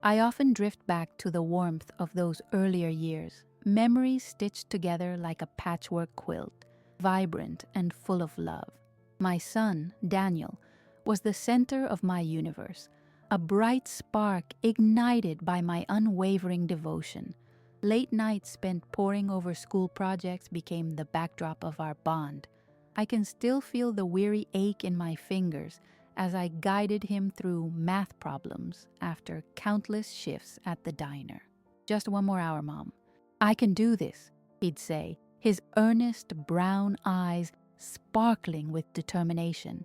I often drift back to the warmth of those earlier years, memories stitched together like a patchwork quilt, vibrant and full of love. My son, Daniel, was the center of my universe, a bright spark ignited by my unwavering devotion. Late nights spent poring over school projects became the backdrop of our bond. I can still feel the weary ache in my fingers as I guided him through math problems after countless shifts at the diner. "Just one more hour, Mom. I can do this," he'd say, his earnest brown eyes sparkling with determination.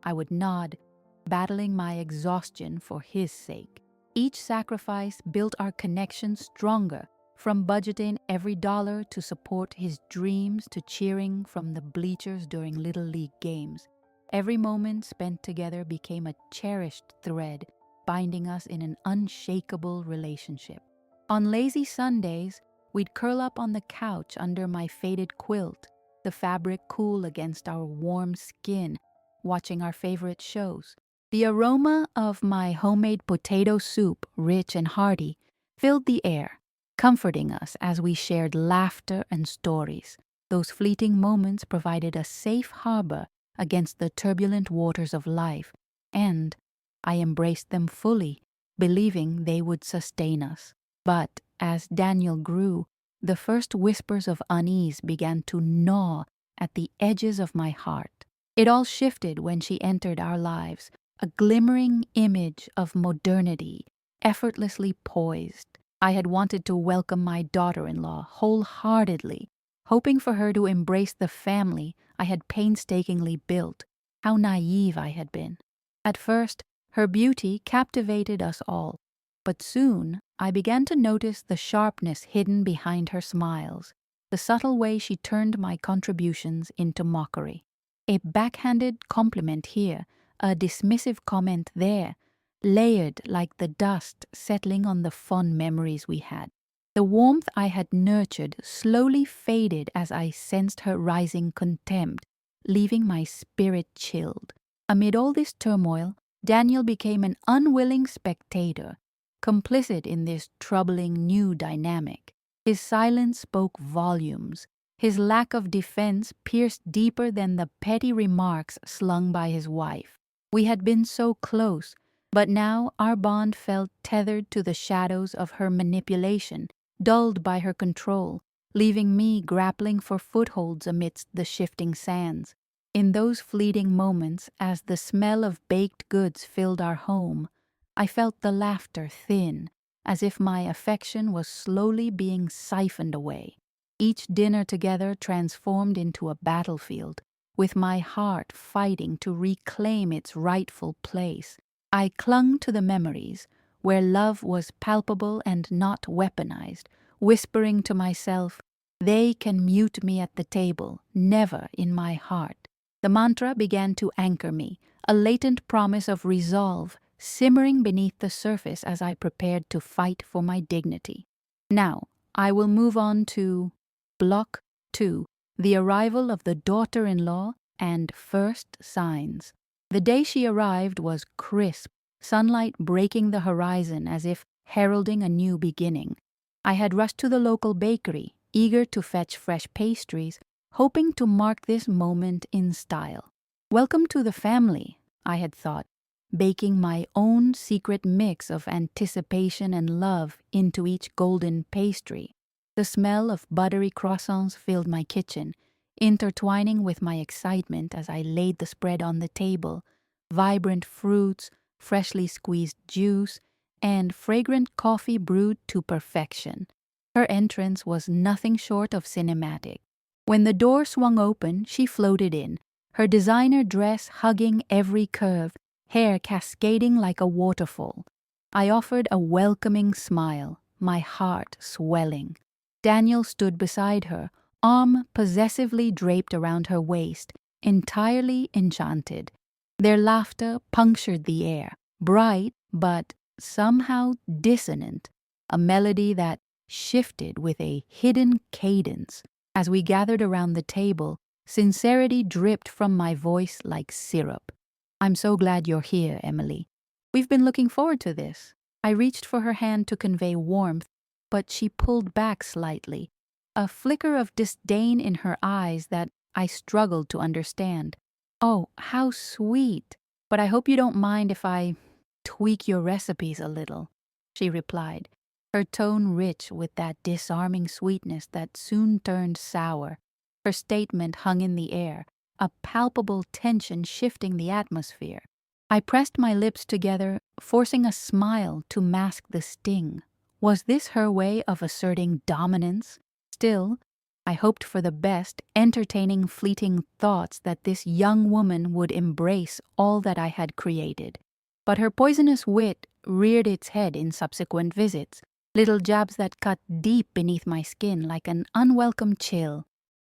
I would nod, battling my exhaustion for his sake. Each sacrifice built our connection stronger, from budgeting every dollar to support his dreams to cheering from the bleachers during Little League games. Every moment spent together became a cherished thread, binding us in an unshakable relationship. On lazy Sundays, we'd curl up on the couch under my faded quilt, the fabric cool against our warm skin, watching our favorite shows. The aroma of my homemade potato soup, rich and hearty, filled the air, comforting us as we shared laughter and stories. Those fleeting moments provided a safe harbor against the turbulent waters of life, and I embraced them fully, believing they would sustain us. But as Daniel grew, the first whispers of unease began to gnaw at the edges of my heart. It all shifted when she entered our lives, a glimmering image of modernity, effortlessly poised. I had wanted to welcome my daughter-in-law wholeheartedly, hoping for her to embrace the family I had painstakingly built. How naive I had been. At first, her beauty captivated us all, but soon I began to notice the sharpness hidden behind her smiles, the subtle way she turned my contributions into mockery. A backhanded compliment here, a dismissive comment there, layered like the dust settling on the fond memories we had. The warmth I had nurtured slowly faded as I sensed her rising contempt, leaving my spirit chilled. Amid all this turmoil, Daniel became an unwilling spectator, complicit in this troubling new dynamic. His silence spoke volumes. His lack of defense pierced deeper than the petty remarks slung by his wife. We had been so close, but now our bond felt tethered to the shadows of her manipulation, dulled by her control, leaving me grappling for footholds amidst the shifting sands. In those fleeting moments, as the smell of baked goods filled our home, I felt the laughter thin, as if my affection was slowly being siphoned away. Each dinner together transformed into a battlefield, with my heart fighting to reclaim its rightful place. I clung to the memories, where love was palpable and not weaponized, whispering to myself, "They can mute me at the table, never in my heart." The mantra began to anchor me, a latent promise of resolve simmering beneath the surface as I prepared to fight for my dignity. Now, I will move on to Block 2, the arrival of the daughter-in-law and first signs. The day she arrived was crisp, sunlight breaking the horizon as if heralding a new beginning. I had rushed to the local bakery, eager to fetch fresh pastries, hoping to mark this moment in style. Welcome to the family, I had thought, baking my own secret mix of anticipation and love into each golden pastry. The smell of buttery croissants filled my kitchen, intertwining with my excitement as I laid the spread on the table. Vibrant fruits, freshly squeezed juice, and fragrant coffee brewed to perfection. Her entrance was nothing short of cinematic. When the door swung open, she floated in, her designer dress hugging every curve, hair cascading like a waterfall. I offered a welcoming smile, my heart swelling. Daniel stood beside her, arm possessively draped around her waist, entirely enchanted. Their laughter punctured the air, bright but somehow dissonant, a melody that shifted with a hidden cadence. As we gathered around the table, sincerity dripped from my voice like syrup. "I'm so glad you're here, Emily. We've been looking forward to this." I reached for her hand to convey warmth, but she pulled back slightly, a flicker of disdain in her eyes that I struggled to understand. "Oh, how sweet! But I hope you don't mind if I tweak your recipes a little," she replied, her tone rich with that disarming sweetness that soon turned sour. Her statement hung in the air, a palpable tension shifting the atmosphere. I pressed my lips together, forcing a smile to mask the sting. Was this her way of asserting dominance? Still, I hoped for the best, entertaining fleeting thoughts that this young woman would embrace all that I had created. But her poisonous wit reared its head in subsequent visits, little jabs that cut deep beneath my skin like an unwelcome chill.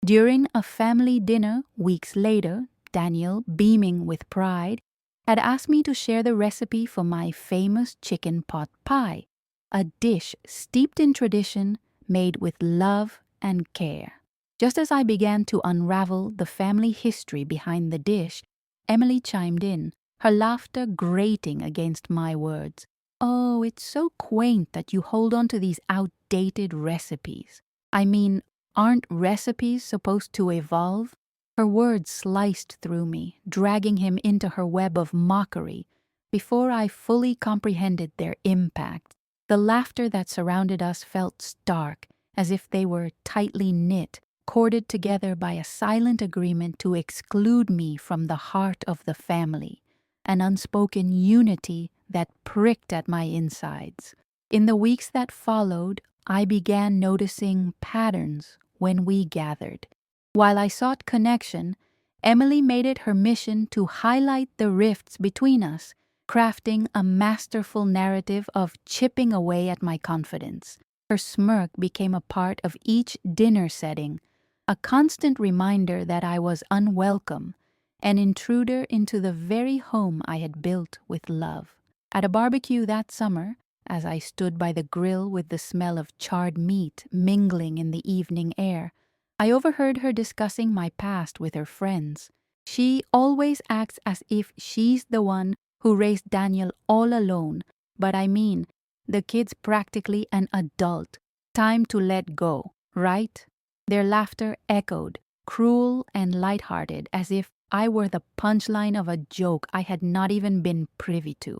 During a family dinner weeks later, Daniel, beaming with pride, had asked me to share the recipe for my famous chicken pot pie, a dish steeped in tradition, made with love and care. Just as I began to unravel the family history behind the dish, Emily chimed in, her laughter grating against my words. "Oh, it's so quaint that you hold on to these outdated recipes. I mean, aren't recipes supposed to evolve?" Her words sliced through me, dragging him into her web of mockery. Before I fully comprehended their impact, the laughter that surrounded us felt stark, as if they were tightly knit, corded together by a silent agreement to exclude me from the heart of the family, an unspoken unity that pricked at my insides. In the weeks that followed, I began noticing patterns when we gathered. While I sought connection, Emily made it her mission to highlight the rifts between us, crafting a masterful narrative of chipping away at my confidence. Her smirk became a part of each dinner setting, a constant reminder that I was unwelcome, an intruder into the very home I had built with love. At a barbecue that summer, as I stood by the grill with the smell of charred meat mingling in the evening air, I overheard her discussing my past with her friends. "She always acts as if she's the one who raised Daniel all alone, but I mean, the kid's practically an adult. Time to let go, right?" Their laughter echoed, cruel and lighthearted, as if I were the punchline of a joke I had not even been privy to.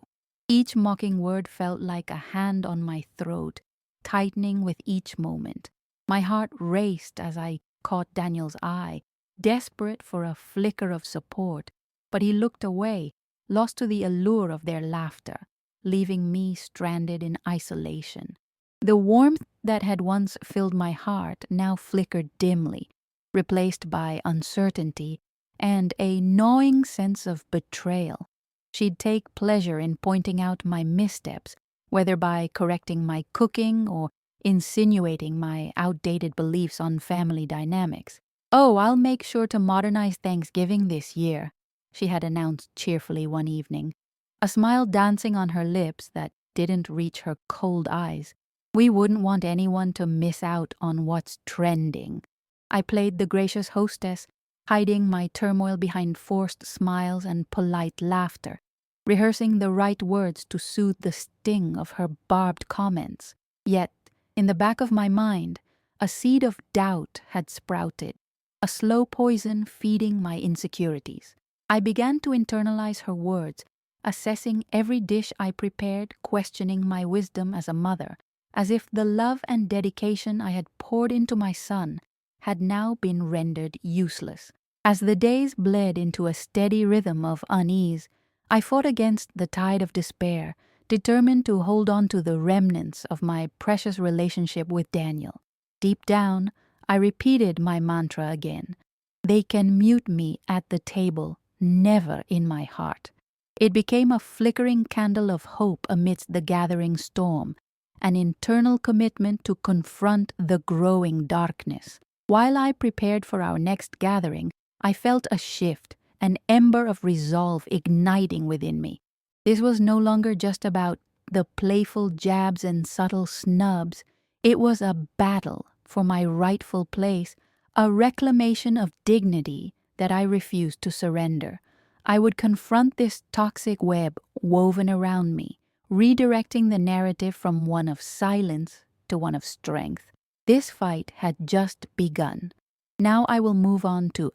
Each mocking word felt like a hand on my throat, tightening with each moment. My heart raced as I caught Daniel's eye, desperate for a flicker of support, but he looked away, lost to the allure of their laughter, leaving me stranded in isolation. The warmth that had once filled my heart now flickered dimly, replaced by uncertainty and a gnawing sense of betrayal. She'd take pleasure in pointing out my missteps, whether by correcting my cooking or insinuating my outdated beliefs on family dynamics. "Oh, I'll make sure to modernize Thanksgiving this year," she had announced cheerfully one evening, a smile dancing on her lips that didn't reach her cold eyes. "We wouldn't want anyone to miss out on what's trending." I played the gracious hostess, hiding my turmoil behind forced smiles and polite laughter, rehearsing the right words to soothe the sting of her barbed comments. Yet, in the back of my mind, a seed of doubt had sprouted, a slow poison feeding my insecurities. I began to internalize her words, assessing every dish I prepared, questioning my wisdom as a mother, as if the love and dedication I had poured into my son had now been rendered useless. As the days bled into a steady rhythm of unease, I fought against the tide of despair, determined to hold on to the remnants of my precious relationship with Daniel. Deep down, I repeated my mantra again. They can mute me at the table, never in my heart. It became a flickering candle of hope amidst the gathering storm, an internal commitment to confront the growing darkness. While I prepared for our next gathering, I felt a shift, an ember of resolve igniting within me. This was no longer just about the playful jabs and subtle snubs. It was a battle for my rightful place, a reclamation of dignity that I refused to surrender. I would confront this toxic web woven around me, redirecting the narrative from one of silence to one of strength. This fight had just begun. Now I will move on to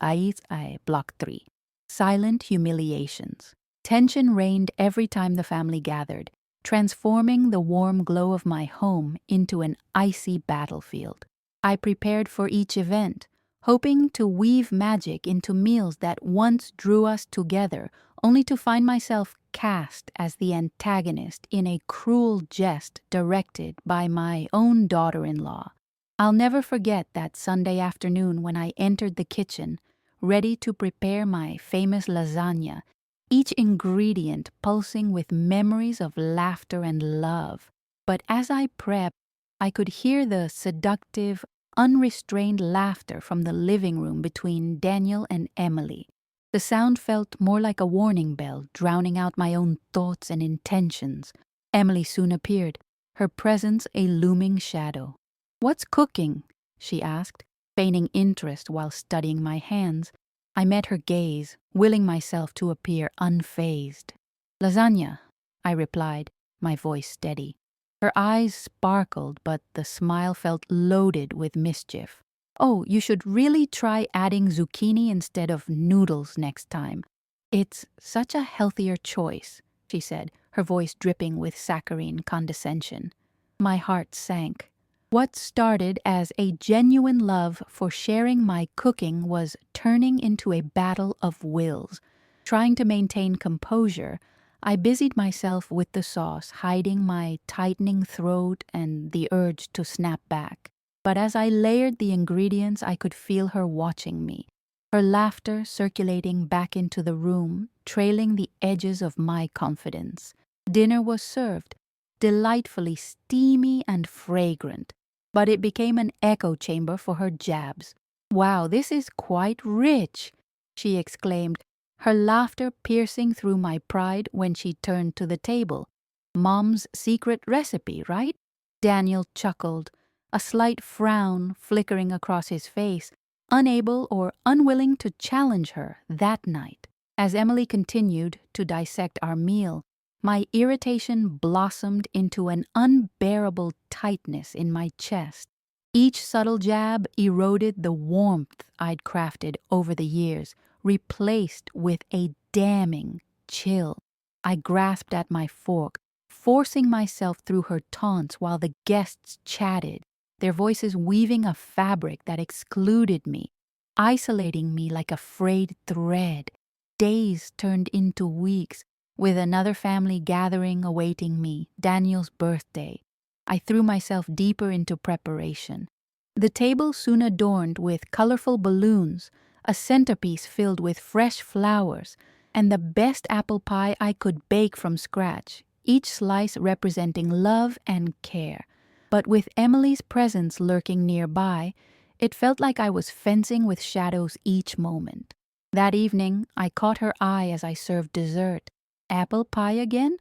Block 3. Silent humiliations. Tension reigned every time the family gathered, transforming the warm glow of my home into an icy battlefield. I prepared for each event, hoping to weave magic into meals that once drew us together, only to find myself cast as the antagonist in a cruel jest directed by my own daughter-in-law. I'll never forget that Sunday afternoon when I entered the kitchen, ready to prepare my famous lasagna, each ingredient pulsing with memories of laughter and love. But as I prepped, I could hear the seductive, unrestrained laughter from the living room between Daniel and Emily. The sound felt more like a warning bell, drowning out my own thoughts and intentions. Emily soon appeared, her presence a looming shadow. "What's cooking?" she asked, feigning interest while studying my hands. I met her gaze, willing myself to appear unfazed. "Lasagna," I replied, my voice steady. Her eyes sparkled, but the smile felt loaded with mischief. "Oh, you should really try adding zucchini instead of noodles next time. It's such a healthier choice," she said, her voice dripping with saccharine condescension. My heart sank. What started as a genuine love for sharing my cooking was turning into a battle of wills. Trying to maintain composure, I busied myself with the sauce, hiding my tightening throat and the urge to snap back. But as I layered the ingredients, I could feel her watching me, her laughter circulating back into the room, trailing the edges of my confidence. Dinner was served, delightfully steamy and fragrant, but it became an echo chamber for her jabs. "Wow, this is quite rich," she exclaimed, her laughter piercing through my pride when she turned to the table. "Mom's secret recipe, right?" Daniel chuckled, a slight frown flickering across his face, unable or unwilling to challenge her that night. As Emily continued to dissect our meal, my irritation blossomed into an unbearable tightness in my chest. Each subtle jab eroded the warmth I'd crafted over the years, replaced with a damning chill. I grasped at my fork, forcing myself through her taunts while the guests chatted, their voices weaving a fabric that excluded me, isolating me like a frayed thread. Days turned into weeks, with another family gathering awaiting me, Daniel's birthday. I threw myself deeper into preparation. The table soon adorned with colorful balloons, a centerpiece filled with fresh flowers, and the best apple pie I could bake from scratch, each slice representing love and care. But with Emily's presence lurking nearby, it felt like I was fencing with shadows each moment. That evening, I caught her eye as I served dessert. "Apple pie again?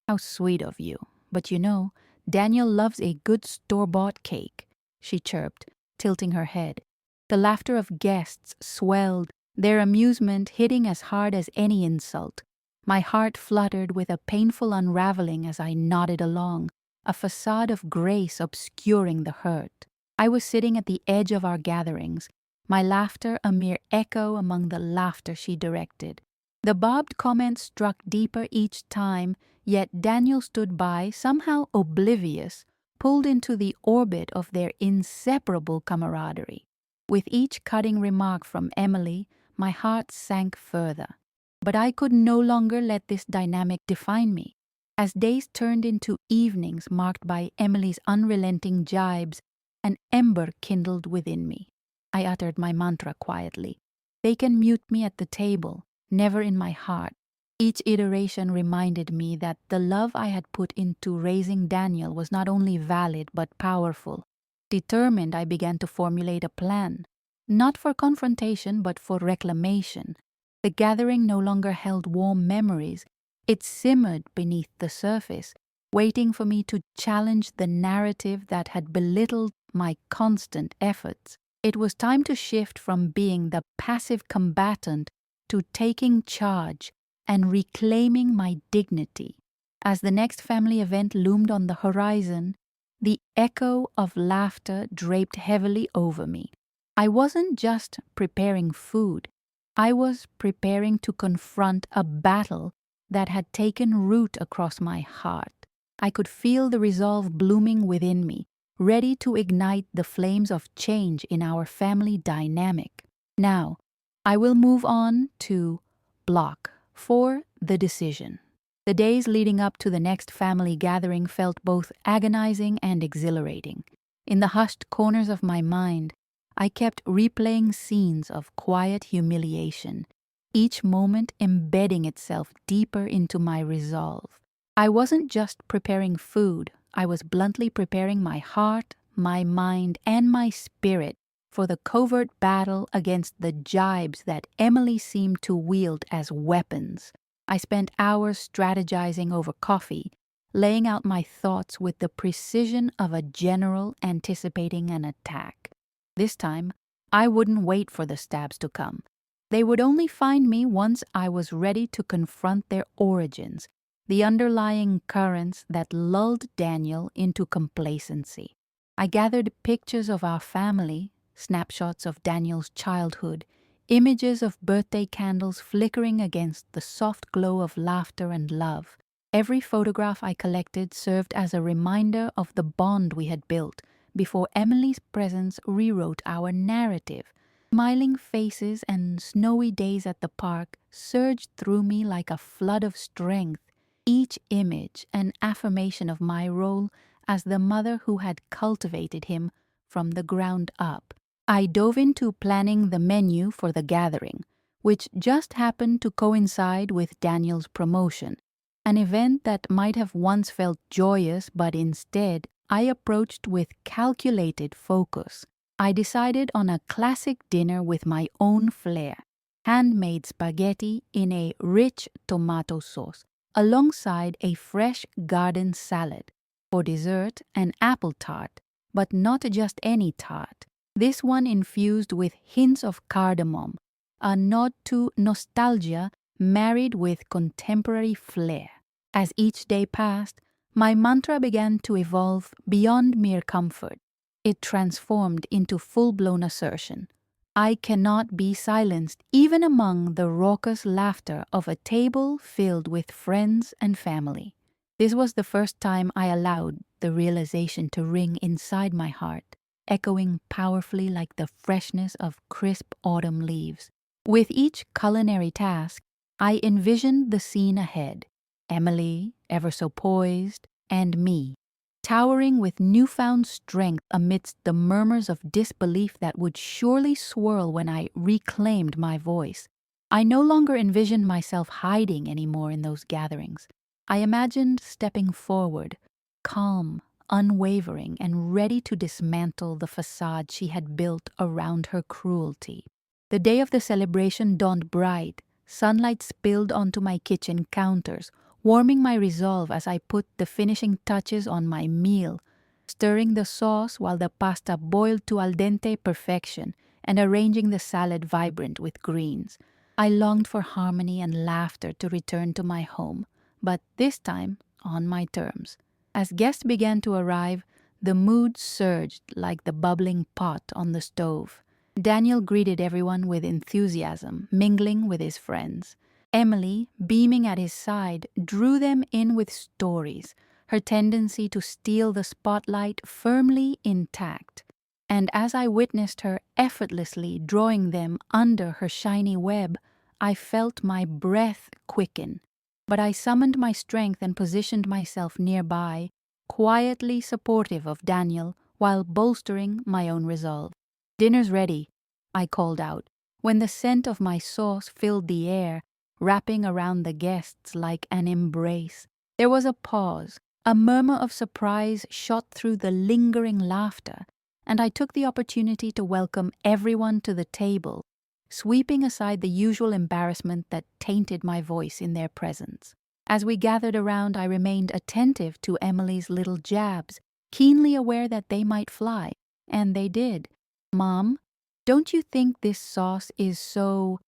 How sweet of you. But you know, Daniel loves a good store-bought cake," she chirped, tilting her head. The laughter of guests swelled, their amusement hitting as hard as any insult. My heart fluttered with a painful unraveling as I nodded along, a facade of grace obscuring the hurt. I was sitting at the edge of our gatherings, my laughter a mere echo among the laughter she directed. The bobbed comments struck deeper each time, yet Daniel stood by, somehow oblivious, pulled into the orbit of their inseparable camaraderie. With each cutting remark from Emily, my heart sank further. But I could no longer let this dynamic define me. As days turned into evenings marked by Emily's unrelenting jibes, an ember kindled within me. I uttered my mantra quietly. They can mute me at the table, never in my heart. Each iteration reminded me that the love I had put into raising Daniel was not only valid but powerful. Determined, I began to formulate a plan, not for confrontation but for reclamation. The gathering no longer held warm memories. It simmered beneath the surface, waiting for me to challenge the narrative that had belittled my constant efforts. It was time to shift from being the passive combatant to taking charge and reclaiming my dignity. As the next family event loomed on the horizon, the echo of laughter draped heavily over me. I wasn't just preparing food, I was preparing to confront a battle that had taken root across my heart. I could feel the resolve blooming within me, ready to ignite the flames of change in our family dynamic. Now, I will move on to block 4, the decision. The days leading up to the next family gathering felt both agonizing and exhilarating. In the hushed corners of my mind, I kept replaying scenes of quiet humiliation, each moment embedding itself deeper into my resolve. I wasn't just preparing food, I was bluntly preparing my heart, my mind, and my spirit for the covert battle against the jibes that Emily seemed to wield as weapons. I spent hours strategizing over coffee, laying out my thoughts with the precision of a general anticipating an attack. This time, I wouldn't wait for the stabs to come. They would only find me once I was ready to confront their origins, the underlying currents that lulled Daniel into complacency. I gathered pictures of our family, snapshots of Daniel's childhood, images of birthday candles flickering against the soft glow of laughter and love. Every photograph I collected served as a reminder of the bond we had built before Emily's presence rewrote our narrative. Smiling faces and snowy days at the park surged through me like a flood of strength, each image an affirmation of my role as the mother who had cultivated him from the ground up. I dove into planning the menu for the gathering, which just happened to coincide with Daniel's promotion, an event that might have once felt joyous, but instead I approached with calculated focus. I decided on a classic dinner with my own flair, handmade spaghetti in a rich tomato sauce, alongside a fresh garden salad. For dessert, an apple tart, but not just any tart. This one infused with hints of cardamom, a nod to nostalgia married with contemporary flair. As each day passed, my mantra began to evolve beyond mere comfort. It transformed into full-blown assertion. I cannot be silenced even among the raucous laughter of a table filled with friends and family. This was the first time I allowed the realization to ring inside my heart, echoing powerfully like the freshness of crisp autumn leaves. With each culinary task, I envisioned the scene ahead. Emily, ever so poised, and me, towering with newfound strength amidst the murmurs of disbelief that would surely swirl when I reclaimed my voice. I no longer envisioned myself hiding anymore in those gatherings. I imagined stepping forward, calm, unwavering, and ready to dismantle the facade she had built around her cruelty. The day of the celebration dawned bright. Sunlight spilled onto my kitchen counters, warming my resolve as I put the finishing touches on my meal, stirring the sauce while the pasta boiled to al dente perfection and arranging the salad vibrant with greens. I longed for harmony and laughter to return to my home, but this time on my terms. As guests began to arrive, the mood surged like the bubbling pot on the stove. Daniel greeted everyone with enthusiasm, mingling with his friends. Emily, beaming at his side, drew them in with stories, her tendency to steal the spotlight firmly intact. And as I witnessed her effortlessly drawing them under her shiny web, I felt my breath quicken. But I summoned my strength and positioned myself nearby, quietly supportive of Daniel while bolstering my own resolve. "Dinner's ready," I called out, when the scent of my sauce filled the air, wrapping around the guests like an embrace. There was a pause. A murmur of surprise shot through the lingering laughter, and I took the opportunity to welcome everyone to the table, sweeping aside the usual embarrassment that tainted my voice in their presence. As we gathered around, I remained attentive to Emily's little jabs, keenly aware that they might fly, and they did. "Mom, don't you think this sauce is so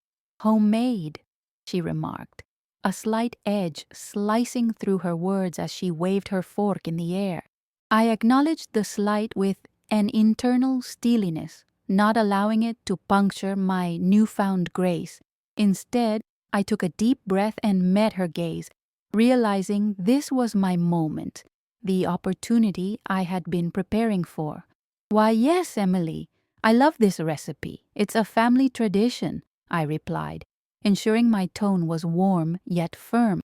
homemade?" she remarked, a slight edge slicing through her words as she waved her fork in the air. I acknowledged the slight with an internal steeliness, not allowing it to puncture my newfound grace. Instead, I took a deep breath and met her gaze, realizing this was my moment, the opportunity I had been preparing for. "Why, yes, Emily, I love this recipe. It's a family tradition," I replied, ensuring my tone was warm yet firm.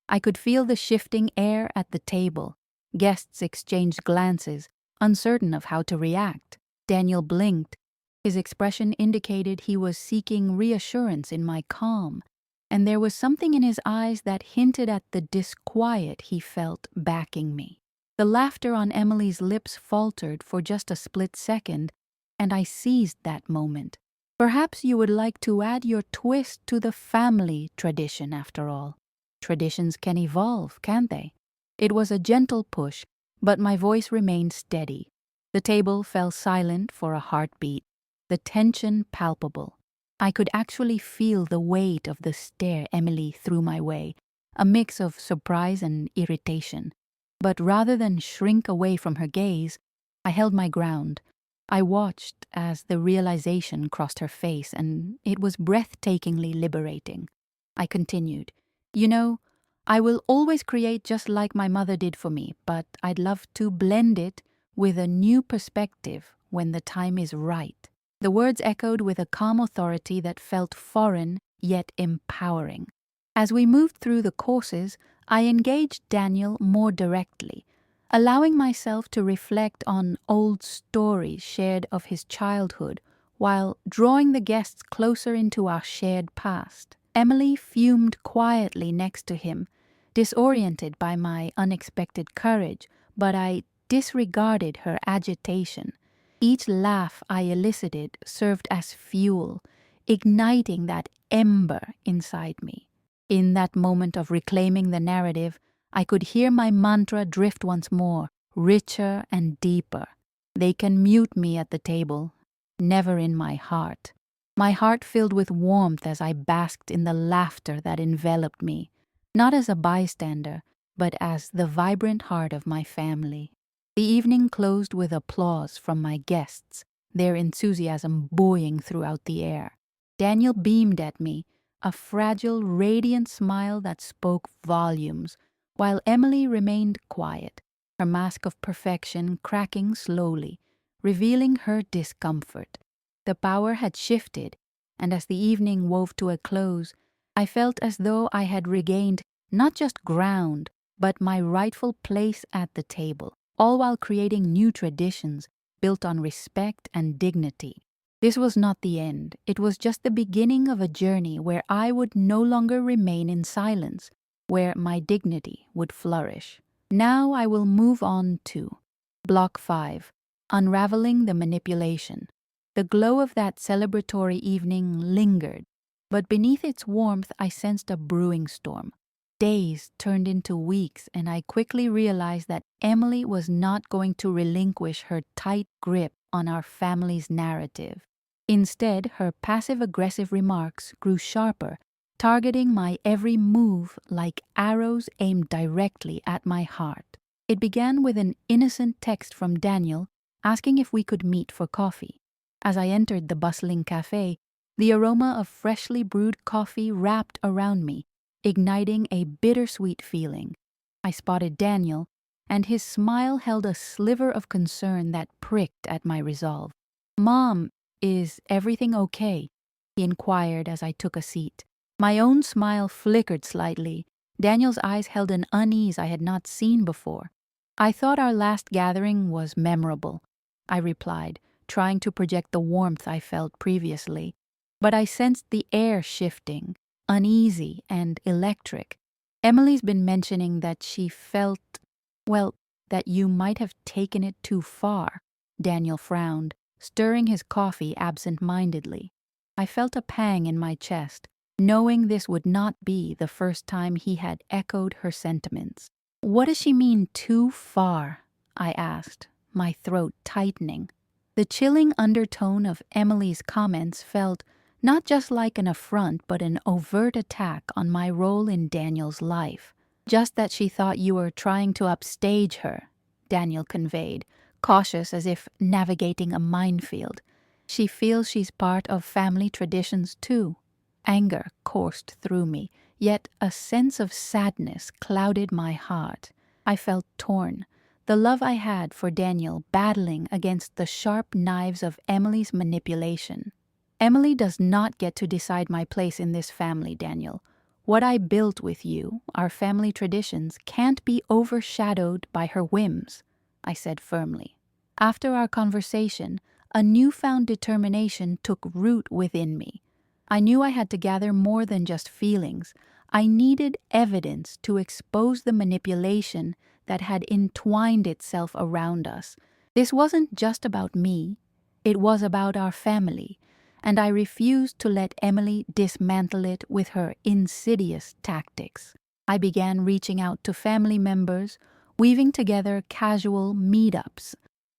I could feel the shifting air at the table. Guests exchanged glances, uncertain of how to react. Daniel blinked. His expression indicated he was seeking reassurance in my calm, and there was something in his eyes that hinted at the disquiet he felt backing me. The laughter on Emily's lips faltered for just a split second, and I seized that moment. "Perhaps you would like to add your twist to the family tradition after all. Traditions can evolve, can't they?" It was a gentle push, but my voice remained steady. The table fell silent for a heartbeat, the tension palpable. I could actually feel the weight of the stare Emily threw my way, a mix of surprise and irritation. But rather than shrink away from her gaze, I held my ground. I watched as the realization crossed her face, and it was breathtakingly liberating. I continued, "You know, I will always create just like my mother did for me, but I'd love to blend it with a new perspective when the time is right." The words echoed with a calm authority that felt foreign yet empowering. As we moved through the courses, I engaged Daniel more directly, allowing myself to reflect on old stories shared of his childhood while drawing the guests closer into our shared past. Emily fumed quietly next to him, disoriented by my unexpected courage, but I disregarded her agitation. Each laugh I elicited served as fuel, igniting that ember inside me. In that moment of reclaiming the narrative, I could hear my mantra drift once more, richer and deeper. "They can mute me at the table, never in my heart." My heart filled with warmth as I basked in the laughter that enveloped me, not as a bystander, but as the vibrant heart of my family. The evening closed with applause from my guests, their enthusiasm buoying throughout the air. Daniel beamed at me, a fragile, radiant smile that spoke volumes, while Emily remained quiet, her mask of perfection cracking slowly, revealing her discomfort. The power had shifted, and as the evening wove to a close, I felt as though I had regained not just ground, but my rightful place at the table, all while creating new traditions built on respect and dignity. This was not the end. It was just the beginning of a journey where I would no longer remain in silence, where my dignity would flourish. Now I will move on to Block 5, Unraveling the Manipulation. The glow of that celebratory evening lingered, but beneath its warmth I sensed a brewing storm. Days turned into weeks, and I quickly realized that Emily was not going to relinquish her tight grip on our family's narrative. Instead, her passive-aggressive remarks grew sharper, targeting my every move like arrows aimed directly at my heart. It began with an innocent text from Daniel asking if we could meet for coffee. As I entered the bustling cafe, the aroma of freshly brewed coffee wrapped around me, igniting a bittersweet feeling. I spotted Daniel, and his smile held a sliver of concern that pricked at my resolve. "Mom, is everything okay?" he inquired as I took a seat. My own smile flickered slightly. Daniel's eyes held an unease I had not seen before. "I thought our last gathering was memorable," I replied, trying to project the warmth I felt previously. But I sensed the air shifting, uneasy and electric. "Emily's been mentioning that she felt, well, that you might have taken it too far." Daniel frowned, stirring his coffee absent-mindedly. I felt a pang in my chest, knowing this would not be the first time he had echoed her sentiments. "What does she mean, too far?" I asked, my throat tightening. The chilling undertone of Emily's comments felt not just like an affront, but an overt attack on my role in Daniel's life. Just that she thought you were trying to upstage her, Daniel conveyed, cautious as if navigating a minefield. She feels she's part of family traditions too. Anger coursed through me, yet a sense of sadness clouded my heart. I felt torn, the love I had for Daniel battling against the sharp knives of Emily's manipulation. Emily does not get to decide my place in this family, Daniel. What I built with you, our family traditions, can't be overshadowed by her whims, I said firmly. After our conversation, a newfound determination took root within me. I knew I had to gather more than just feelings. I needed evidence to expose the manipulation that had entwined itself around us. This wasn't just about me, it was about our family, and I refused to let Emily dismantle it with her insidious tactics. I began reaching out to family members, weaving together casual meetups.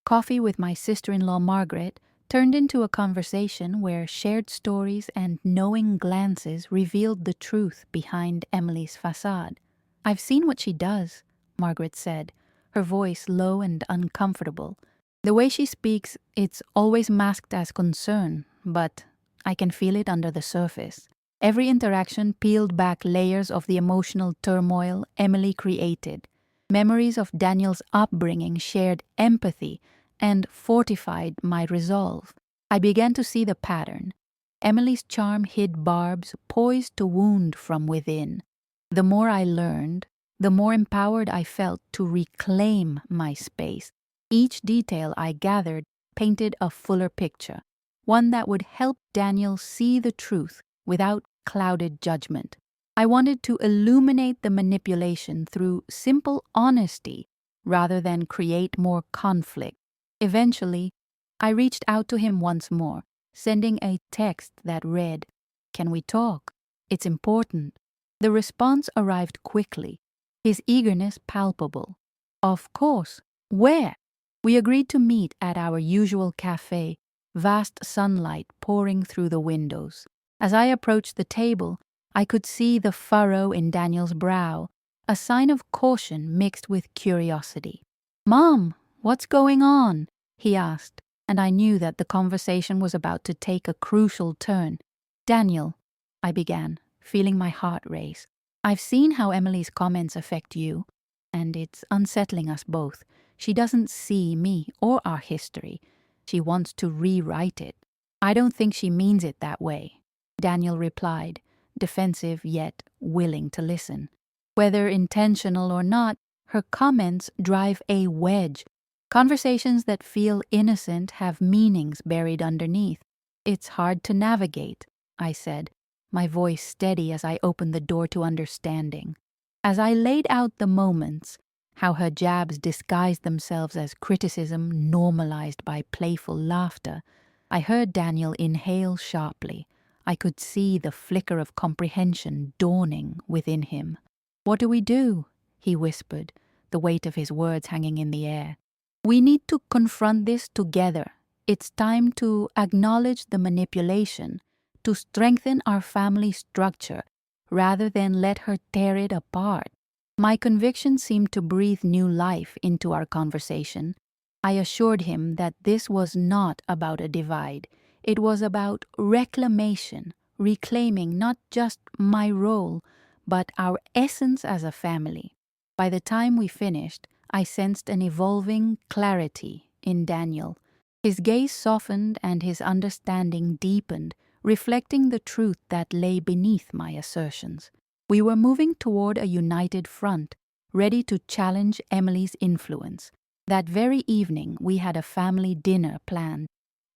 Coffee with my sister-in-law Margaret turned into a conversation where shared stories and knowing glances revealed the truth behind Emily's facade. "I've seen what she does," Margaret said, her voice low and uncomfortable. "The way she speaks, it's always masked as concern, but I can feel it under the surface. Every interaction peeled back layers of the emotional turmoil Emily created. Memories of Daniel's upbringing shared empathy and fortified my resolve. I began to see the pattern. Emily's charm hid barbs poised to wound from within. The more I learned, the more empowered I felt to reclaim my space. Each detail I gathered painted a fuller picture, one that would help Daniel see the truth without clouded judgment. I wanted to illuminate the manipulation through simple honesty rather than create more conflict. Eventually, I reached out to him once more, sending a text that read, "Can we talk? It's important." The response arrived quickly, his eagerness palpable. "Of course. Where?" We agreed to meet at our usual cafe, vast sunlight pouring through the windows. As I approached the table, I could see the furrow in Daniel's brow, a sign of caution mixed with curiosity. "Mom, what's going on?" he asked, and I knew that the conversation was about to take a crucial turn. "Daniel," I began, feeling my heart race, "I've seen how Emily's comments affect you, and it's unsettling us both. She doesn't see me or our history. She wants to rewrite it." "I don't think she means it that way," Daniel replied, defensive yet willing to listen. "Whether intentional or not, her comments drive a wedge. Conversations that feel innocent have meanings buried underneath. It's hard to navigate," I said, my voice steady as I opened the door to understanding. As I laid out the moments, how her jabs disguised themselves as criticism normalized by playful laughter, I heard Daniel inhale sharply. I could see the flicker of comprehension dawning within him. "What do we do?" he whispered, the weight of his words hanging in the air. "We need to confront this together. It's time to acknowledge the manipulation, to strengthen our family structure, rather than let her tear it apart." My conviction seemed to breathe new life into our conversation. I assured him that this was not about a divide. It was about reclamation, reclaiming not just my role, but our essence as a family. By the time we finished, I sensed an evolving clarity in Daniel. His gaze softened and his understanding deepened, reflecting the truth that lay beneath my assertions. We were moving toward a united front, ready to challenge Emily's influence. That very evening we had a family dinner planned,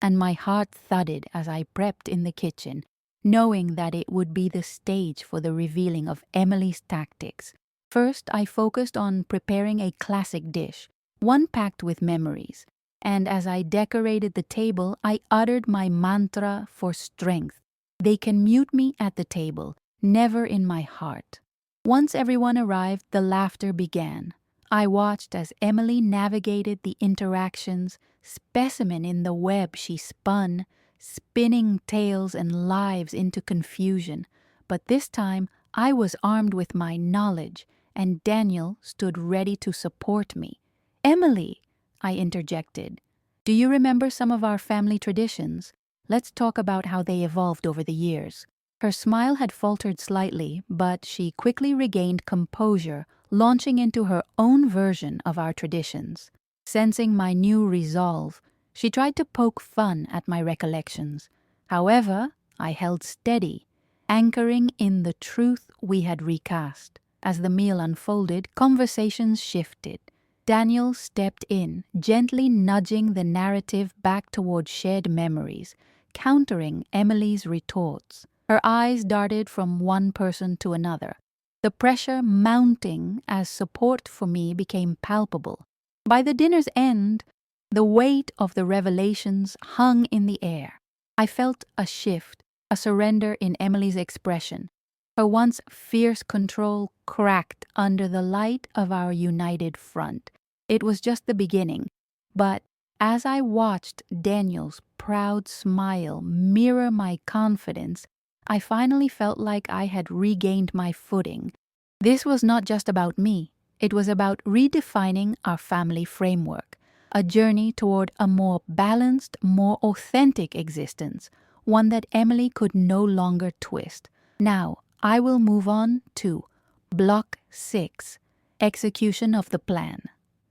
and my heart thudded as I prepped in the kitchen, knowing that it would be the stage for the revealing of Emily's tactics. First, I focused on preparing a classic dish, one packed with memories, and as I decorated the table, I uttered my mantra for strength. "They can mute me at the table, never in my heart." Once everyone arrived, the laughter began. I watched as Emily navigated the interactions, specimen in the web she spun, spinning tales and lives into confusion. But this time, I was armed with my knowledge, and Daniel stood ready to support me. "Emily," I interjected, "do you remember some of our family traditions? Let's talk about how they evolved over the years." Her smile had faltered slightly, but she quickly regained composure, launching into her own version of our traditions. Sensing my new resolve, she tried to poke fun at my recollections. However, I held steady, anchoring in the truth we had recast. As the meal unfolded, conversations shifted. Daniel stepped in, gently nudging the narrative back toward shared memories, countering Emily's retorts. Her eyes darted from one person to another, the pressure mounting as support for me became palpable. By the dinner's end, the weight of the revelations hung in the air. I felt a shift, a surrender in Emily's expression. Her once fierce control cracked under the light of our united front. It was just the beginning, but as I watched Daniel's proud smile mirror my confidence, I finally felt like I had regained my footing. This was not just about me. It was about redefining our family framework, a journey toward a more balanced, more authentic existence, one that Emily could no longer twist. Now, I will move on to Block 6, Execution of the Plan.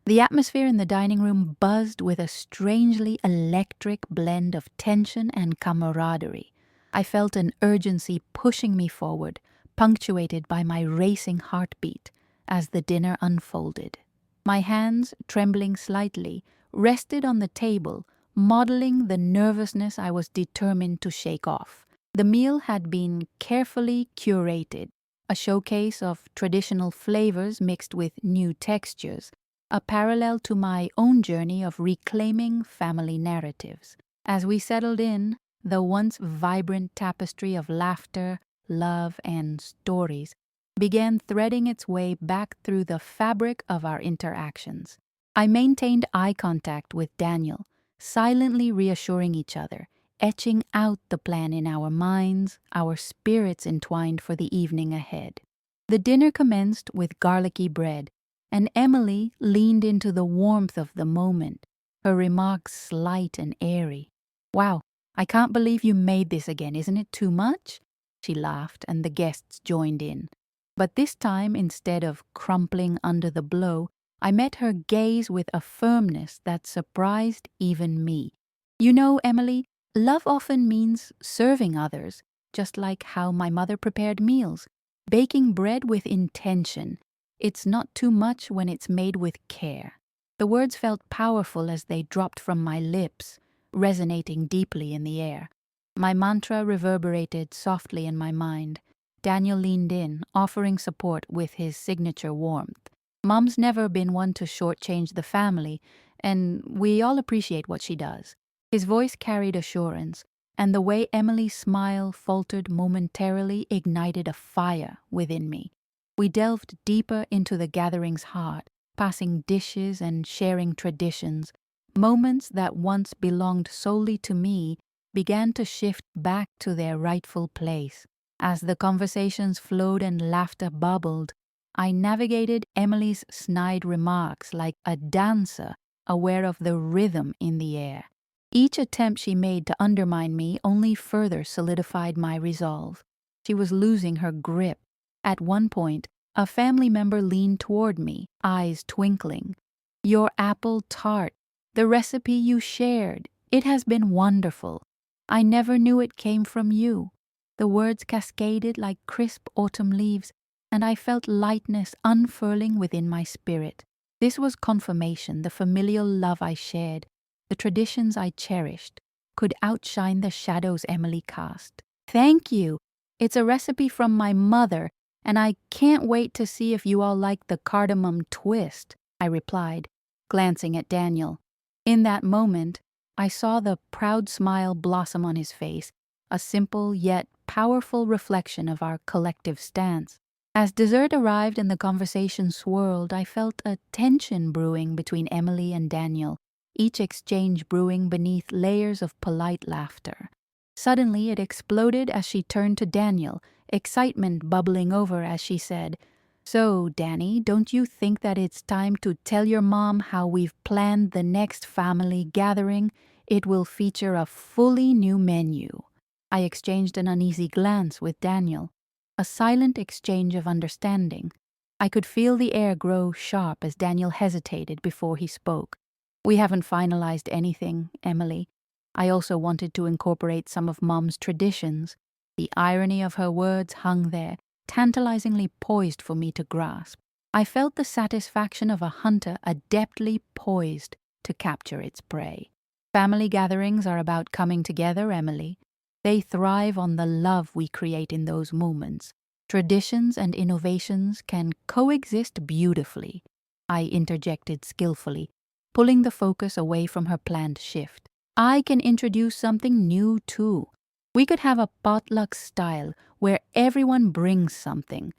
The atmosphere in the dining room buzzed with a strangely electric blend of tension and camaraderie. I felt an urgency pushing me forward, punctuated by my racing heartbeat as the dinner unfolded. My hands, trembling slightly, rested on the table, modeling the nervousness I was determined to shake off. The meal had been carefully curated, a showcase of traditional flavors mixed with new textures, a parallel to my own journey of reclaiming family narratives. As we settled in, the once vibrant tapestry of laughter, love, and stories began threading its way back through the fabric of our interactions. I maintained eye contact with Daniel, silently reassuring each other, etching out the plan in our minds, our spirits entwined for the evening ahead. The dinner commenced with garlicky bread, and Emily leaned into the warmth of the moment, her remarks light and airy. "Wow, I can't believe you made this again, isn't it too much?" She laughed, and the guests joined in. But this time, instead of crumpling under the blow, I met her gaze with a firmness that surprised even me. "You know, Emily, love often means serving others, just like how my mother prepared meals, baking bread with intention. It's not too much when it's made with care." The words felt powerful as they dropped from my lips, resonating deeply in the air. My mantra reverberated softly in my mind. Daniel leaned in, offering support with his signature warmth. "Mom's never been one to shortchange the family, and we all appreciate what she does." His voice carried assurance, and the way Emily's smile faltered momentarily ignited a fire within me. We delved deeper into the gathering's heart, passing dishes and sharing traditions. Moments that once belonged solely to me began to shift back to their rightful place. As the conversations flowed and laughter bubbled, I navigated Emily's snide remarks like a dancer aware of the rhythm in the air. Each attempt she made to undermine me only further solidified my resolve. She was losing her grip. At one point, a family member leaned toward me, eyes twinkling. "Your apple tart, the recipe you shared, it has been wonderful. I never knew it came from you." The words cascaded like crisp autumn leaves, and I felt lightness unfurling within my spirit. This was confirmation the familial love I shared, the traditions I cherished, could outshine the shadows Emily cast. "Thank you. It's a recipe from my mother, and I can't wait to see if you all like the cardamom twist," I replied, glancing at Daniel. In that moment, I saw the proud smile blossom on his face, a simple yet powerful reflection of our collective stance. As dessert arrived and the conversation swirled, I felt a tension brewing between Emily and Daniel, each exchange brewing beneath layers of polite laughter. Suddenly it exploded as she turned to Daniel, excitement bubbling over as she said, "So, Danny, don't you think that it's time to tell your mom how we've planned the next family gathering? It will feature a fully new menu." I exchanged an uneasy glance with Daniel, a silent exchange of understanding. I could feel the air grow sharp as Daniel hesitated before he spoke. "We haven't finalized anything, Emily. I also wanted to incorporate some of Mom's traditions." The irony of her words hung there, tantalizingly poised for me to grasp. I felt the satisfaction of a hunter adeptly poised to capture its prey. Family gatherings are about coming together, Emily. They thrive on the love we create in those moments. Traditions and innovations can coexist beautifully, I interjected skillfully, pulling the focus away from her planned shift. I can introduce something new too. We could have a potluck style where everyone brings something,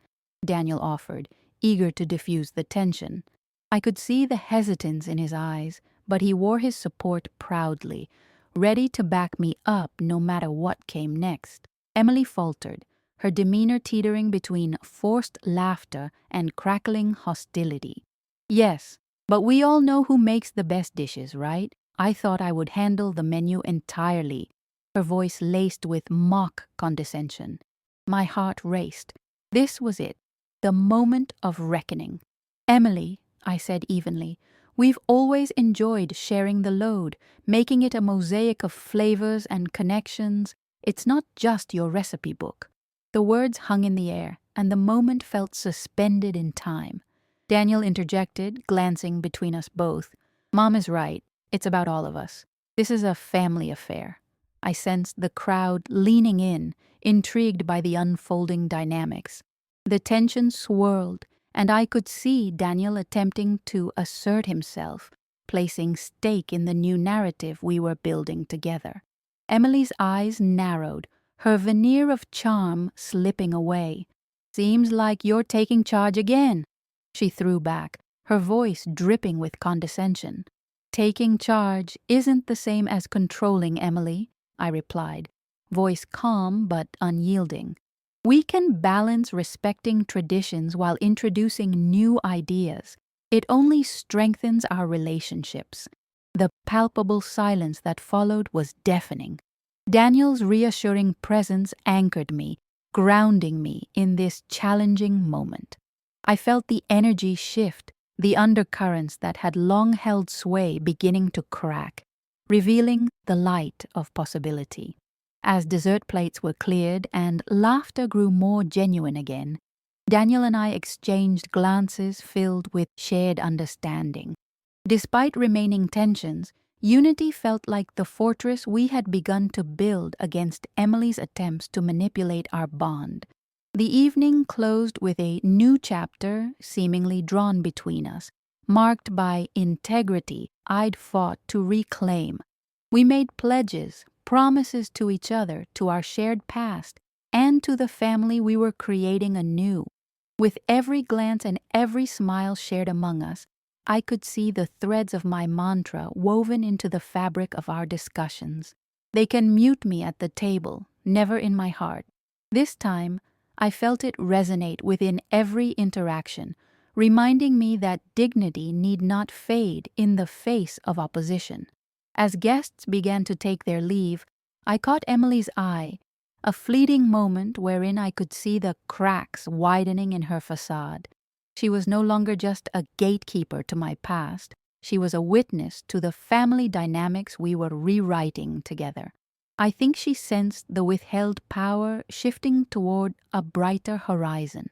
Daniel offered, eager to diffuse the tension. I could see the hesitance in his eyes, but he wore his support proudly, ready to back me up no matter what came next. Emily faltered, her demeanor teetering between forced laughter and crackling hostility. "Yes, but we all know who makes the best dishes, right? I thought I would handle the menu entirely," her voice laced with mock condescension. My heart raced. This was it, the moment of reckoning. "Emily," I said evenly, "we've always enjoyed sharing the load, making it a mosaic of flavors and connections. It's not just your recipe book." The words hung in the air, and the moment felt suspended in time. Daniel interjected, glancing between us both. "Mom is right. It's about all of us. This is a family affair." I sensed the crowd leaning in, intrigued by the unfolding dynamics. The tension swirled, and I could see Daniel attempting to assert himself, placing stake in the new narrative we were building together. Emily's eyes narrowed, her veneer of charm slipping away. "Seems like you're taking charge again," she threw back, her voice dripping with condescension. "Taking charge isn't the same as controlling, Emily," I replied, voice calm but unyielding. "We can balance respecting traditions while introducing new ideas. It only strengthens our relationships." The palpable silence that followed was deafening. Daniel's reassuring presence anchored me, grounding me in this challenging moment. I felt the energy shift, the undercurrents that had long held sway beginning to crack, revealing the light of possibility. As dessert plates were cleared and laughter grew more genuine again, Daniel and I exchanged glances filled with shared understanding. Despite remaining tensions, unity felt like the fortress we had begun to build against Emily's attempts to manipulate our bond. The evening closed with a new chapter seemingly drawn between us, marked by integrity I'd fought to reclaim. We made pledges, promises to each other, to our shared past, and to the family we were creating anew. With every glance and every smile shared among us, I could see the threads of my mantra woven into the fabric of our discussions. "They can mute me at the table, never in my heart." This time, I felt it resonate within every interaction, reminding me that dignity need not fade in the face of opposition. As guests began to take their leave, I caught Emily's eye, a fleeting moment wherein I could see the cracks widening in her facade. She was no longer just a gatekeeper to my past. She was a witness to the family dynamics we were rewriting together. I think she sensed the withheld power shifting toward a brighter horizon,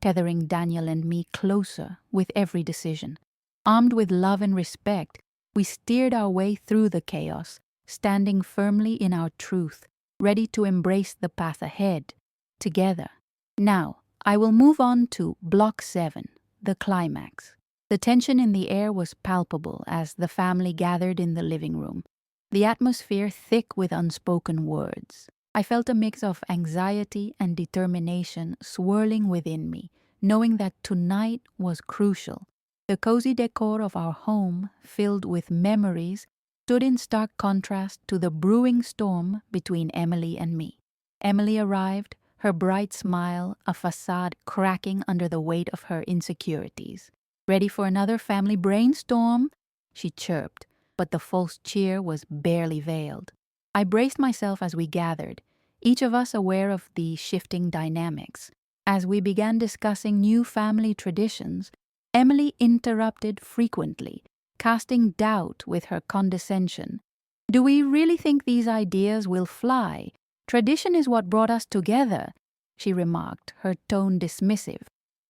tethering Daniel and me closer with every decision. Armed with love and respect, we steered our way through the chaos, standing firmly in our truth, ready to embrace the path ahead, together. Now, I will move on to Block 7, the climax. The tension in the air was palpable as the family gathered in the living room, the atmosphere thick with unspoken words. I felt a mix of anxiety and determination swirling within me, knowing that tonight was crucial. The cozy decor of our home, filled with memories, stood in stark contrast to the brewing storm between Emily and me. Emily arrived, her bright smile a facade cracking under the weight of her insecurities. "Ready for another family brainstorm?" she chirped, but the false cheer was barely veiled. I braced myself as we gathered, each of us aware of the shifting dynamics. As we began discussing new family traditions, Emily interrupted frequently, casting doubt with her condescension. "Do we really think these ideas will fly? Tradition is what brought us together," she remarked, her tone dismissive.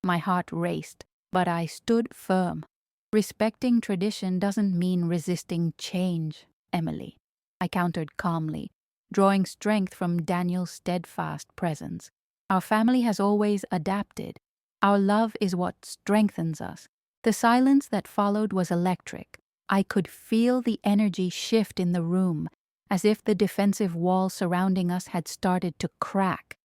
My heart raced, but I stood firm. "Respecting tradition doesn't mean resisting change, Emily," I countered calmly, drawing strength from Daniel's steadfast presence. "Our family has always adapted. Our love is what strengthens us." The silence that followed was electric. I could feel the energy shift in the room, as if the defensive wall surrounding us had started to crack.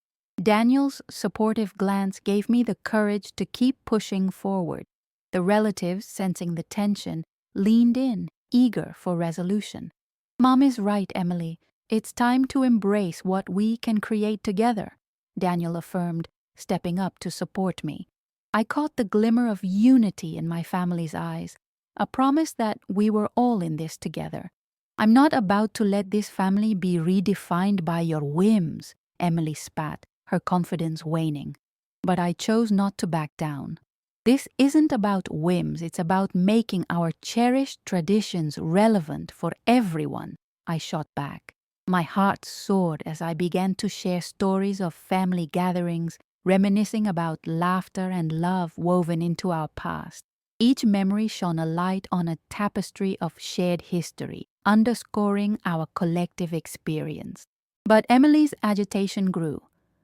Daniel's supportive glance gave me the courage to keep pushing forward. The relatives, sensing the tension, leaned in, eager for resolution. "Mom is right, Emily. It's time to embrace what we can create together," Daniel affirmed, stepping up to support me. I caught the glimmer of unity in my family's eyes, a promise that we were all in this together. "I'm not about to let this family be redefined by your whims," Emily spat, her confidence waning. But I chose not to back down. "This isn't about whims, it's about making our cherished traditions relevant for everyone," I shot back. My heart soared as I began to share stories of family gatherings, reminiscing about laughter and love woven into our past. Each memory shone a light on a tapestry of shared history, underscoring our collective experience. But Emily's agitation grew,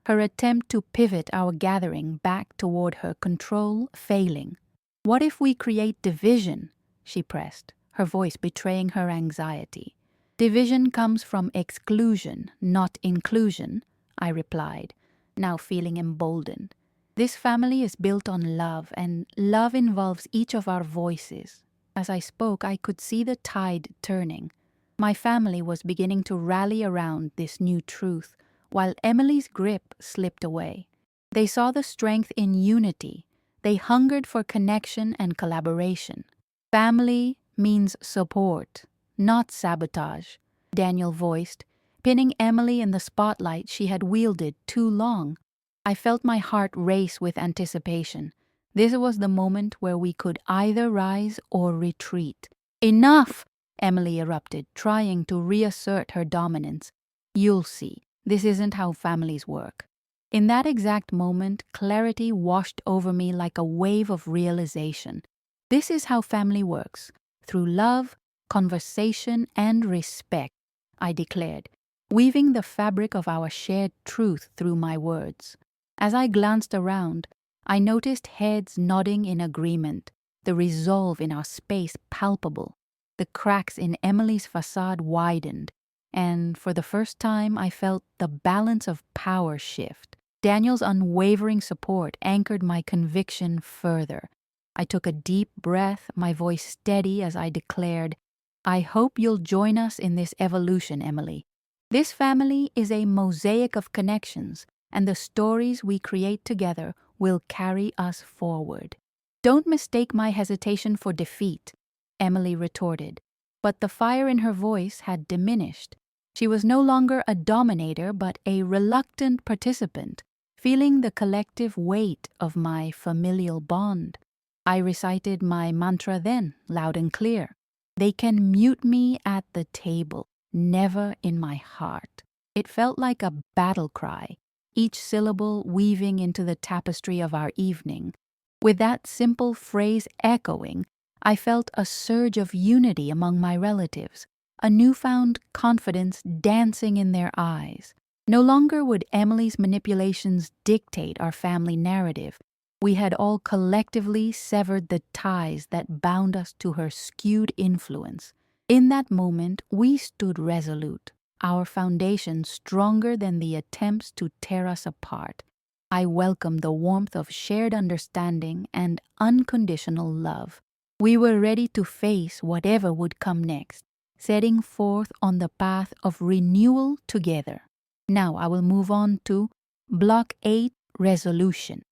her attempt to pivot our gathering back toward her control failing. "What if we create division?" she pressed, her voice betraying her anxiety. "Division comes from exclusion, not inclusion," I replied, now feeling emboldened. "This family is built on love, and love involves each of our voices." As I spoke, I could see the tide turning. My family was beginning to rally around this new truth, while Emily's grip slipped away. They saw the strength in unity. They hungered for connection and collaboration. "Family means support, not sabotage," Daniel voiced, pinning Emily in the spotlight she had wielded too long. I felt my heart race with anticipation. This was the moment where we could either rise or retreat. "Enough!" Emily erupted, trying to reassert her dominance. "You'll see, this isn't how families work." In that exact moment, clarity washed over me like a wave of realization. This is how family works, through love, conversation, and respect, I declared, weaving the fabric of our shared truth through my words. As I glanced around, I noticed heads nodding in agreement, the resolve in our space palpable. The cracks in Emily's facade widened, and for the first time I felt the balance of power shift. Daniel's unwavering support anchored my conviction further. I took a deep breath, my voice steady as I declared, "I hope you'll join us in this evolution, Emily. This family is a mosaic of connections, and the stories we create together will carry us forward." "Don't mistake my hesitation for defeat," Emily retorted, but the fire in her voice had diminished. She was no longer a dominator but a reluctant participant, feeling the collective weight of my familial bond. I recited my mantra then, loud and clear. "They can mute me at the table, never in my heart." It felt like a battle cry, each syllable weaving into the tapestry of our evening. With that simple phrase echoing, I felt a surge of unity among my relatives, a newfound confidence dancing in their eyes. No longer would Emily's manipulations dictate our family narrative. We had all collectively severed the ties that bound us to her skewed influence. In that moment, we stood resolute, our foundation stronger than the attempts to tear us apart. I welcomed the warmth of shared understanding and unconditional love. We were ready to face whatever would come next, setting forth on the path of renewal together. Now I will move on to Block 8, Resolution.